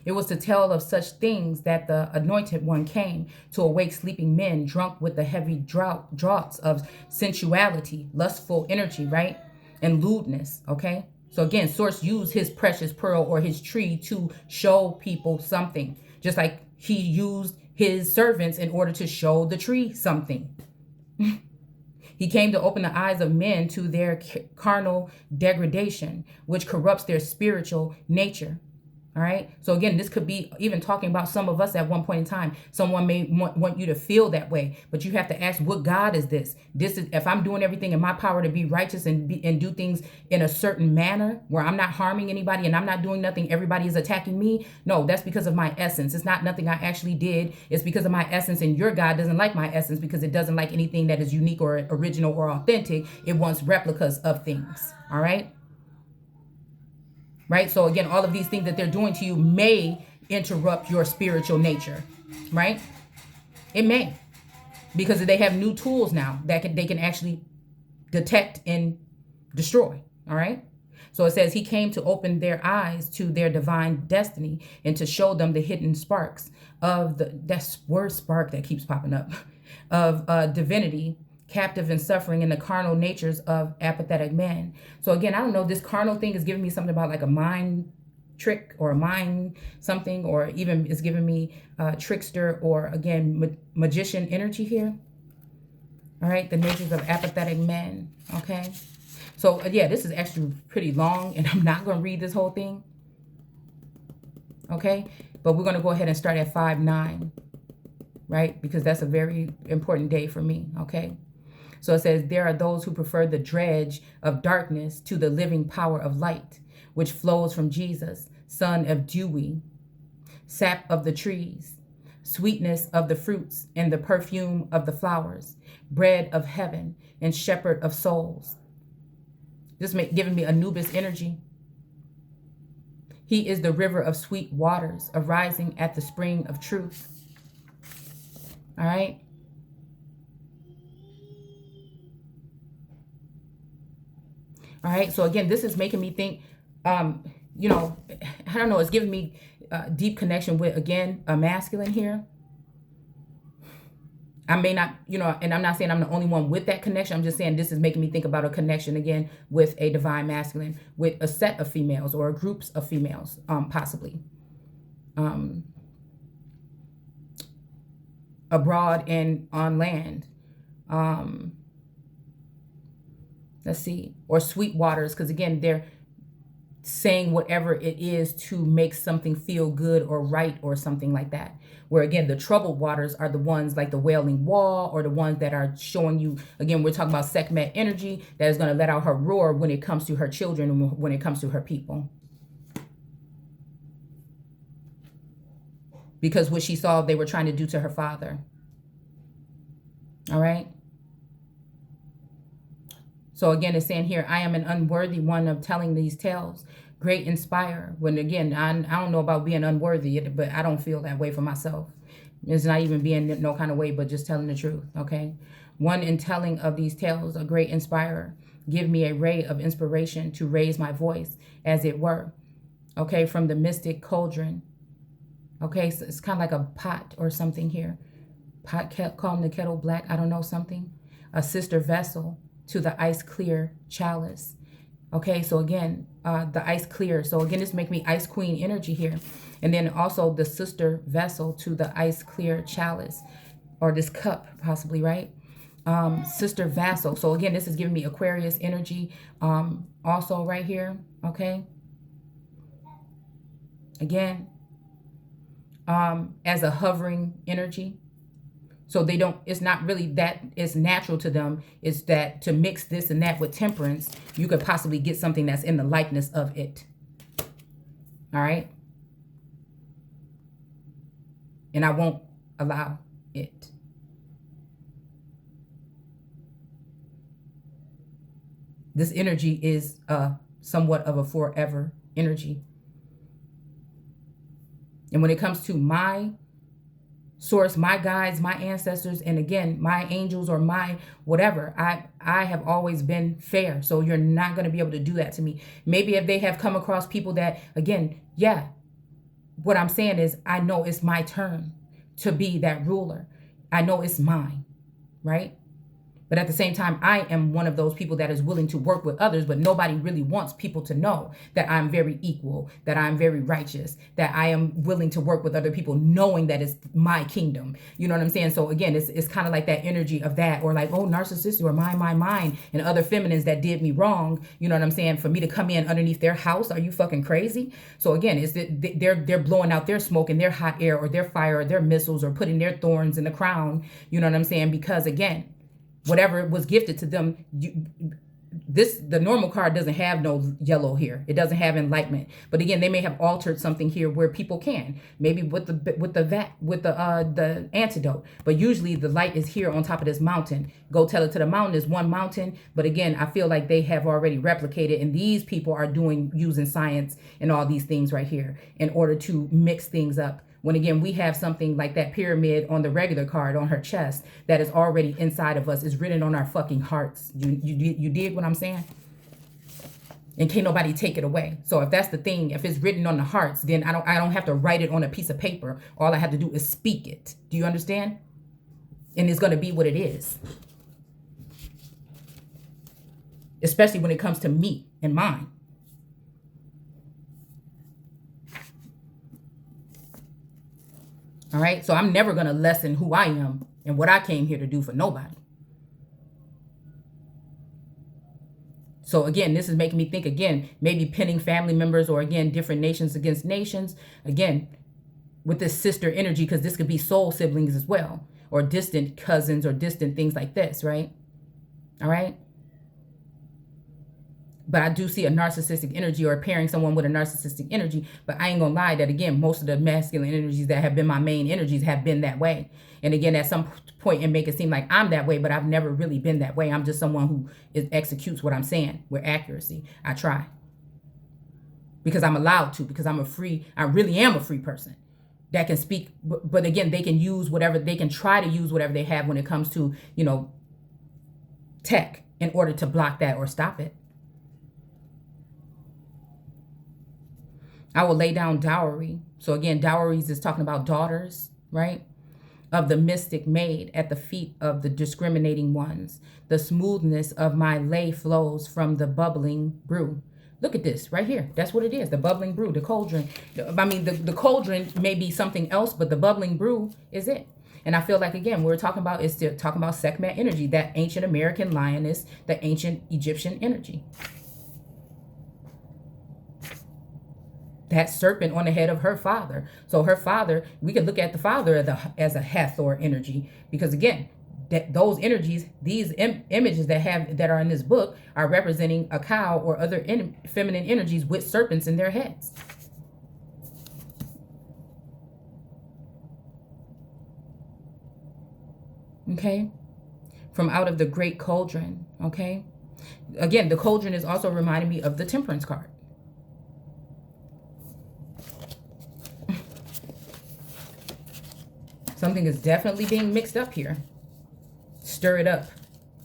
It was to tell of such things that the anointed one came, to awake sleeping men drunk with the heavy draughts of sensuality, lustful energy, right? And lewdness, okay? So again, Source used his precious pearl or his tree to show people something, just like he used his servants in order to show the tree something. He came to open the eyes of men to their carnal degradation, which corrupts their spiritual nature. All right. So again, this could be even talking about some of us at one point in time. Someone may want you to feel that way, but you have to ask, what God is this? This is, if I'm doing everything in my power to be righteous and do things in a certain manner where I'm not harming anybody and I'm not doing nothing, everybody is attacking me. No, that's because of my essence. It's not nothing I actually did. It's because of my essence, and your God doesn't like my essence because it doesn't like anything that is unique or original or authentic. It wants replicas of things. All right. Right? So again, all of these things that they're doing to you may interrupt your spiritual nature, right? It may, because they have new tools now that they can actually detect and destroy, all right? So it says he came to open their eyes to their divine destiny and to show them the hidden sparks of that word spark that keeps popping up, of divinity, captive and suffering in the carnal natures of apathetic men. So again, I don't know, this carnal thing is giving me something about like a mind trick or a mind something, or even it's giving me trickster or again magician energy here. All right, the natures of apathetic men. Okay, so yeah, this is actually pretty long, and I'm not going to read this whole thing. Okay, but we're going to go ahead and start at 5-9, right? Because that's a very important day for me. Okay. So it says, there are those who prefer the dredge of darkness to the living power of light, which flows from Jesus, son of dewy, sap of the trees, sweetness of the fruits, and the perfume of the flowers, bread of heaven, and shepherd of souls. Giving me Anubis energy. He is the river of sweet waters, arising at the spring of truth. All right. All right. So again, this is making me think, you know, I don't know. It's giving me a deep connection with, again, a masculine here. I may not, you know, and I'm not saying I'm the only one with that connection. I'm just saying this is making me think about a connection again with a divine masculine, with a set of females or groups of females, possibly. Abroad and on land. Let's see. Or sweet waters, because again, they're saying whatever it is to make something feel good or right or something like that. Where again, the troubled waters are the ones like the wailing wall, or the ones that are showing you, again, we're talking about Sekhmet energy that is going to let out her roar when it comes to her children and when it comes to her people. Because what she saw they were trying to do to her father. All right. So again, it's saying here, I am an unworthy one of telling these tales. Great inspire. When again, I don't know about being unworthy, but I don't feel that way for myself. It's not even being no kind of way, but just telling the truth. Okay. One in telling of these tales, a great inspirer. Give me a ray of inspiration to raise my voice, as it were. Okay. From the mystic cauldron. Okay. So it's kind of like a pot or something here. Pot, calling the kettle black. I don't know, something. A sister vessel to the ice clear chalice. Okay, so again, the ice clear. So again, this make me ice queen energy here. And then also the sister vessel to the ice clear chalice, or this cup possibly, right? Sister vessel. So again, this is giving me Aquarius energy also right here. Okay. Again, as a hovering energy. So they don't, it's not really that it's natural to them. It's that to mix this and that with temperance, you could possibly get something that's in the likeness of it. All right. And I won't allow it. This energy is somewhat of a forever energy. And when it comes to my source, my guides, my ancestors, and again, my angels or my whatever, I have always been fair. So you're not going to be able to do that to me. Maybe if they have come across people that, again, yeah, what I'm saying is I know it's my turn to be that ruler. I know it's mine, right? But at the same time, I am one of those people that is willing to work with others, but nobody really wants people to know that I'm very equal, that I'm very righteous, that I am willing to work with other people, knowing that it's my kingdom. You know what I'm saying? So again, it's kind of like that energy of that, or like, oh, narcissist, or mine, and other feminines that did me wrong. You know what I'm saying? For me to come in underneath their house, are you fucking crazy? So again, it's that they're blowing out their smoke and their hot air or their fire or their missiles or putting their thorns in the crown. You know what I'm saying? Because again, whatever was gifted to them, the normal card doesn't have no yellow here. It doesn't have enlightenment. But again, they may have altered something here where people can, maybe with the antidote. But usually the light is here on top of this mountain. Go tell it to the mountain is one mountain. But again, I feel like they have already replicated, and these people are using science and all these things right here in order to mix things up. When again, we have something like that pyramid on the regular card on her chest that is already inside of us, is written on our fucking hearts. You dig what I'm saying? And can't nobody take it away. So if that's the thing, if it's written on the hearts, then I don't have to write it on a piece of paper. All I have to do is speak it. Do you understand? And it's going to be what it is. Especially when it comes to me and mine. All right. So I'm never going to lessen who I am and what I came here to do for nobody. So again, this is making me think again, maybe pinning family members or again, different nations against nations. Again, with this sister energy, because this could be soul siblings as well, or distant cousins or distant things like this, right? All right. But I do see a narcissistic energy or pairing someone with a narcissistic energy. But I ain't gonna lie that, again, most of the masculine energies that have been my main energies have been that way. And again, at some point, it make it seem like I'm that way, but I've never really been that way. I'm just someone who executes what I'm saying with accuracy. I try. Because I'm allowed to, because I really am a free person that can speak. But again, they can use whatever, they can try to use whatever they have when it comes to, tech in order to block that or stop it. I will lay down dowry. So again, dowries is talking about daughters, right? Of the mystic maid at the feet of the discriminating ones. The smoothness of my lay flows from the bubbling brew. Look at this right here. That's what it is. The bubbling brew, the cauldron. I mean, the cauldron may be something else, but the bubbling brew is it. And I feel like, again, we're talking about is still talking about Sekhmet energy, that ancient American lioness, the ancient Egyptian energy. That serpent on the head of her father. So her father, we could look at the father as a Hathor energy, because again, those energies, these images that are in this book are representing a cow or other feminine energies with serpents in their heads. Okay, from out of the great cauldron. Okay, again, the cauldron is also reminding me of the Temperance card. Something is definitely being mixed up here. Stir it up,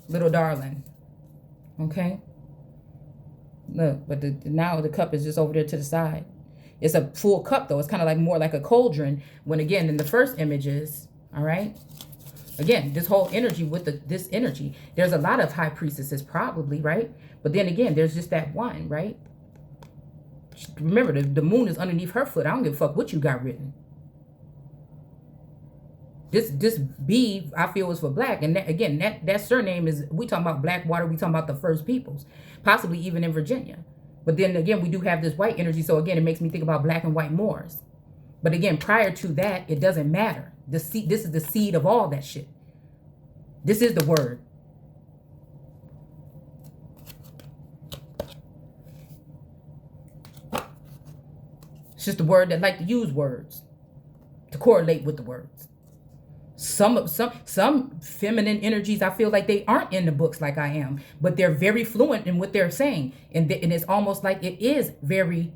little darling. Okay? Look, but now the cup is just over there to the side. It's a full cup, though. It's kind of like more like a cauldron. When, again, in the first images, all right? Again, this whole energy with this energy. There's a lot of high priestesses probably, right? But then again, there's just that one, right? Remember, the moon is underneath her foot. I don't give a fuck what you got written. This B, I feel, is for black. And that, again, that surname is, we talking about Blackwater, we talking about the first peoples, possibly even in Virginia. But then again, we do have this white energy. So again, it makes me think about black and white Moors. But again, prior to that, it doesn't matter. This is the seed of all that shit. This is the word. It's just a word that like to use words to correlate with the words. Some feminine energies, I feel like they aren't in the books like I am, but they're very fluent in what they're saying. And it's almost like it is very,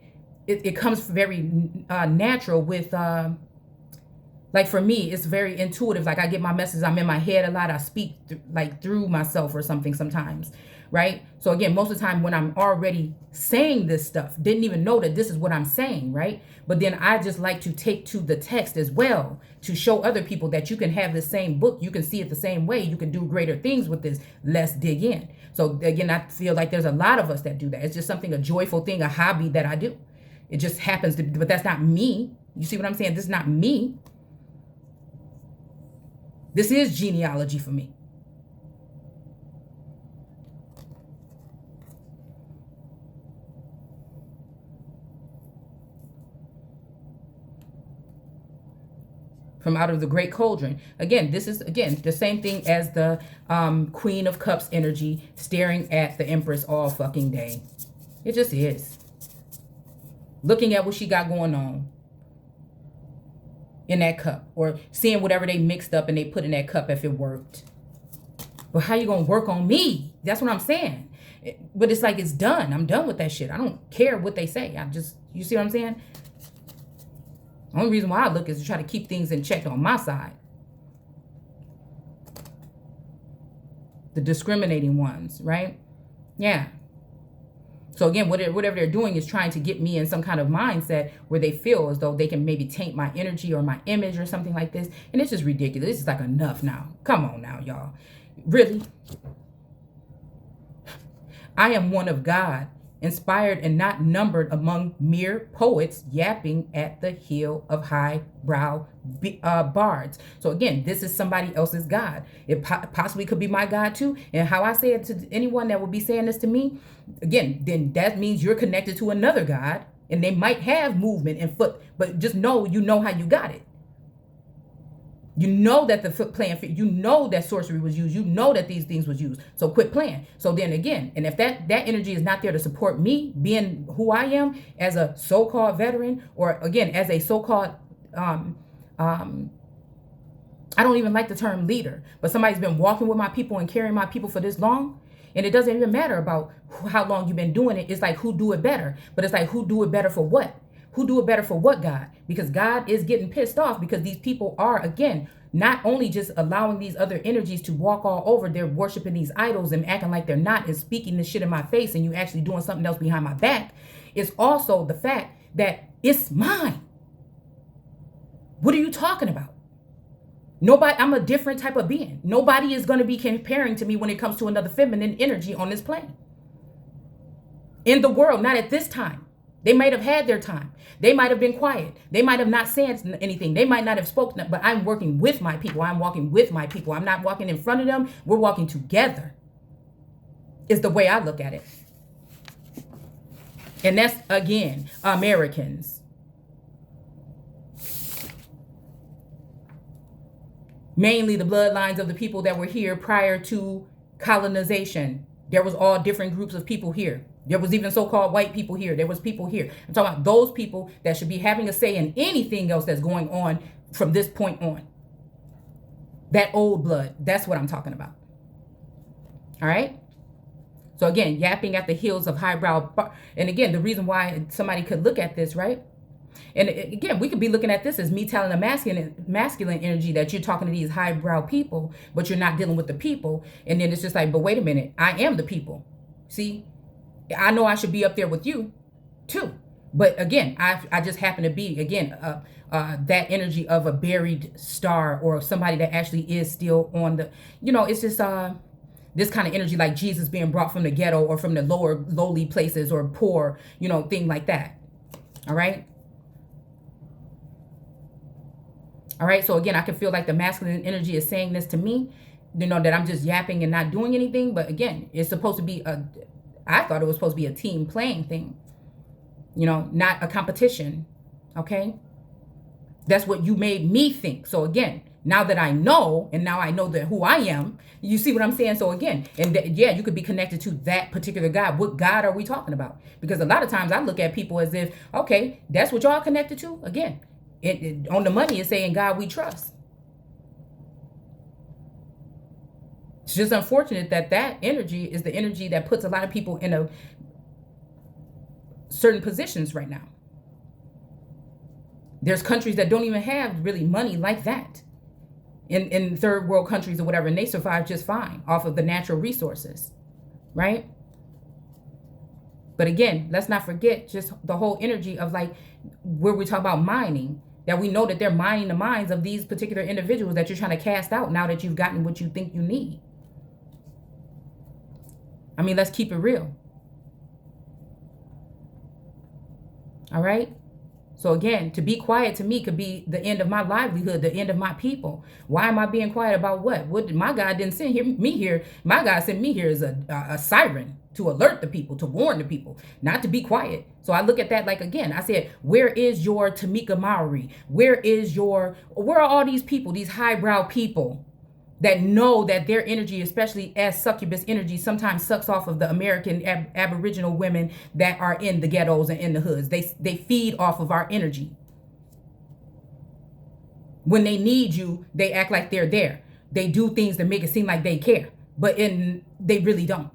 it comes very natural with, like for me, it's very intuitive. Like I get my messages, I'm in my head a lot. I speak through myself or something sometimes, right? So again, most of the time when I'm already saying this stuff, didn't even know that this is what I'm saying, right? But then I just like to take to the text as well to show other people that you can have the same book. You can see it the same way. You can do greater things with this. Let's dig in. So again, I feel like there's a lot of us that do that. It's just something, a joyful thing, a hobby that I do. It just happens to, but that's not me. You see what I'm saying? This is not me. This is genealogy for me. From out of the great cauldron. Again, this is, again, the same thing as the Queen of Cups energy staring at the Empress all fucking day. It just is. Looking at what she got going on in that cup, or seeing whatever they mixed up and they put in that cup if it worked. But how you gonna work on me? That's what I'm saying. But it's like, it's done. I'm done with that shit. I don't care what they say. You see what I'm saying? The only reason why I look is to try to keep things in check on my side. The discriminating ones, right? Yeah. So again, whatever they're doing is trying to get me in some kind of mindset where they feel as though they can maybe taint my energy or my image or something like this. And it's just ridiculous. It's like, enough now. Come on now, y'all. Really? I am one of God, inspired and not numbered among mere poets yapping at the heel of highbrow bards. So again, this is somebody else's God. It possibly could be my God too. And how I say it to anyone that would be saying this to me, again, then that means you're connected to another God, and they might have movement and foot, but just know, you know how you got it. You know that the plan, you know that sorcery was used. You know that these things was used. So quit playing. So then again, and if that energy is not there to support me being who I am as a so-called veteran, or again, as a so-called, I don't even like the term leader, but somebody's been walking with my people and carrying my people for this long. And it doesn't even matter about how long you've been doing it. It's like, who do it better? But it's like, who do it better for what? Who do it better for what, God? Because God is getting pissed off because these people are, again, not only just allowing these other energies to walk all over, they're worshiping these idols and acting like they're not and speaking this shit in my face and you actually doing something else behind my back. It's also the fact that it's mine. What are you talking about? Nobody, I'm a different type of being. Nobody is going to be comparing to me when it comes to another feminine energy on this plane. In the world, not at this time. They might have had their time. They might have been quiet. They might have not said anything. They might not have spoken, but I'm working with my people. I'm walking with my people. I'm not walking in front of them. We're walking together is the way I look at it. And that's, again, Americans. Mainly the bloodlines of the people that were here prior to colonization. There was all different groups of people here. There was even so-called white people here. There was people here. I'm talking about those people that should be having a say in anything else that's going on from this point on. That old blood. That's what I'm talking about. All right? So again, yapping at the heels of highbrow. And again, the reason why somebody could look at this, right? And again, we could be looking at this as me telling a masculine energy that you're talking to these highbrow people, but you're not dealing with the people. And then it's just like, but wait a minute, I am the people. See? I know I should be up there with you too. But again, I just happen to be, again, that energy of a buried star or somebody that actually is still on the, it's just this kind of energy like Jesus being brought from the ghetto or from the lowly places or poor, thing like that. All right. All right. So again, I can feel like the masculine energy is saying this to me, that I'm just yapping and not doing anything. But again, it's supposed to be I thought it was supposed to be a team playing thing, not a competition. Okay. That's what you made me think. So again, now that I know, and now I know that who I am, you see what I'm saying? So again, and you could be connected to that particular God. What God are we talking about? Because a lot of times I look at people as if, okay, that's what y'all connected to. Again, on the money is saying, God, we trust. It's just unfortunate that energy is the energy that puts a lot of people in certain positions right now. There's countries that don't even have really money like that in third world countries or whatever, and they survive just fine off of the natural resources, right? But again, let's not forget just the whole energy of like where we talk about mining, that we know that they're mining the minds of these particular individuals that you're trying to cast out now that you've gotten what you think you need. I mean, let's keep it real. All right. So again, to be quiet to me could be the end of my livelihood, the end of my people. Why am I being quiet about what? What my God didn't send me here. My God sent me here as a siren to alert the people, to warn the people, not to be quiet. So I look at that like, again, I said, where is your Tamika Mowry? Where are all these people, these highbrow people that know that their energy, especially as succubus energy, sometimes sucks off of the American Aboriginal women that are in the ghettos and in the hoods. They feed off of our energy. When they need you, they act like they're there. They do things to make it seem like they care, but they really don't.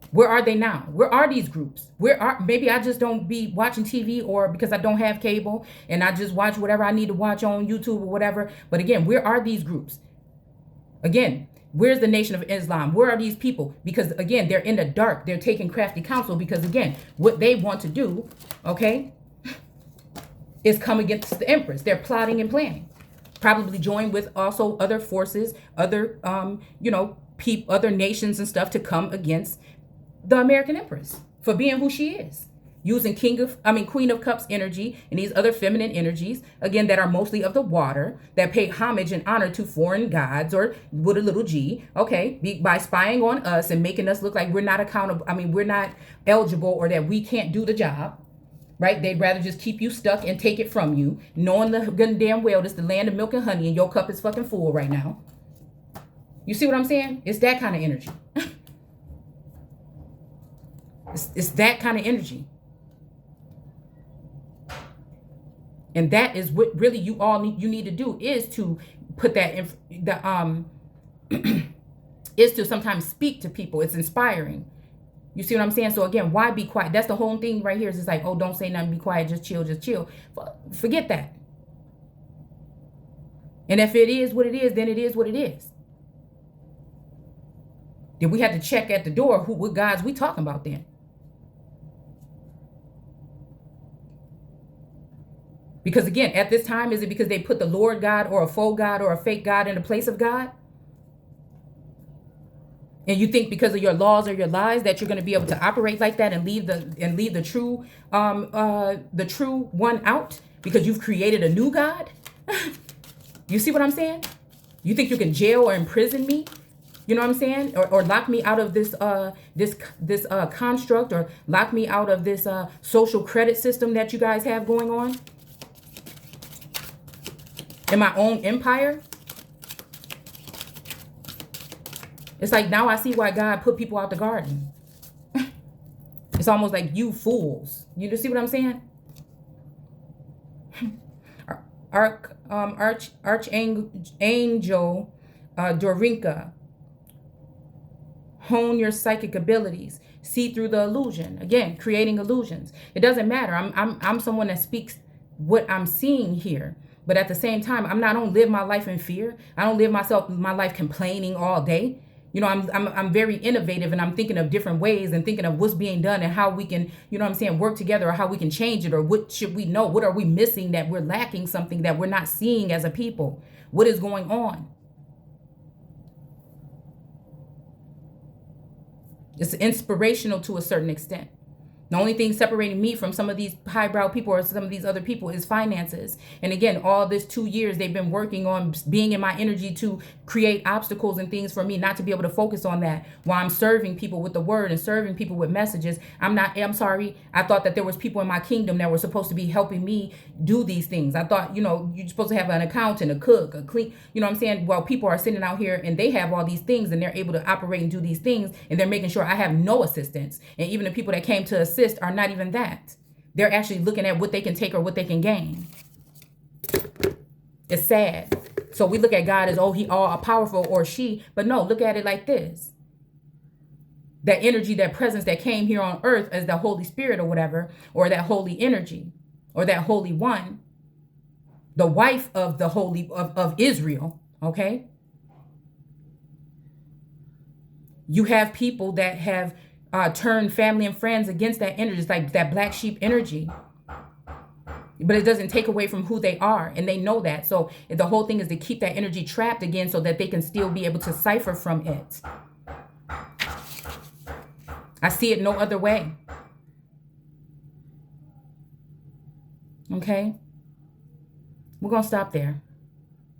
Where are they now? Where are these groups? Maybe I just don't be watching TV, or because I don't have cable and I just watch whatever I need to watch on YouTube or whatever. But again, where are these groups? Again, where's the Nation of Islam? Where are these people? Because again, they're in the dark. They're taking crafty counsel because again, what they want to do, okay, is come against the Empress. They're plotting and planning. Probably join with also other forces, other, other nations and stuff to come against the American Empress for being who she is. Using Queen of Cups energy and these other feminine energies, again, that are mostly of the water, that pay homage and honor to foreign gods or with a little g, okay, by spying on us and making us look like we're not accountable. We're not eligible, or that we can't do the job. right? They'd rather just keep you stuck and take it from you, knowing the good damn well this the land of milk and honey and your cup is fucking full right now. You see what I'm saying? It's that kind of energy. It's that kind of energy. And that is what really you need to do, is to put that in is to sometimes speak to people. It's inspiring. You see what I'm saying? So again, why be quiet? That's the whole thing right here. Is it's like, oh, don't say nothing, be quiet, just chill, just chill. Forget that. And if it is what it is, then it is what it is. Then we have to check at the door, what gods we talking about then? Because again, at this time, is it because they put the Lord God or a faux God or a fake God in the place of God? And you think because of your laws or your lies that you're going to be able to operate like that and leave the true one out because you've created a new God? You see what I'm saying? You think you can jail or imprison me? You know what I'm saying? Or lock me out of this construct, or lock me out of this social credit system that you guys have going on in my own empire? It's like, now I see why God put people out the garden. It's almost like, you fools. You see what I'm saying? Archangel Dorinka. Hone your psychic abilities. See through the illusion. Again, creating illusions. It doesn't matter. I'm someone that speaks what I'm seeing here. But at the same time, I don't live my life in fear. I don't live my life complaining all day. You know, I'm very innovative, and I'm thinking of different ways and thinking of what's being done and how we can, you know what I'm saying, work together, or how we can change it, or what should we know? What are we missing that we're lacking, something that we're not seeing as a people? What is going on? It's inspirational to a certain extent. The only thing separating me from some of these highbrow people or some of these other people is finances. And again, all this 2 years, they've been working on being in my energy to create obstacles and things for me not to be able to focus on that while I'm serving people with the word and serving people with messages. I'm sorry. I thought that there was people in my kingdom that were supposed to be helping me do these things. I thought, you're supposed to have an accountant, a cook, a clean, you know what I'm saying? Well, people are sitting out here and they have all these things and they're able to operate and do these things, and they're making sure I have no assistance. And even the people that came to assist are not even that. They're actually looking at what they can take or what they can gain. It's sad. So we look at God as, oh, he all powerful, or she, but no, look at it like this. That energy, that presence that came here on earth as the Holy Spirit or whatever, or that holy energy, or that Holy One, the wife of the holy of Israel, okay? You have people that have turned family and friends against that energy. It's like that black sheep energy. But it doesn't take away from who they are, and they know that. So the whole thing is to keep that energy trapped again so that they can still be able to cipher from it. I see it no other way. Okay? We're going to stop there.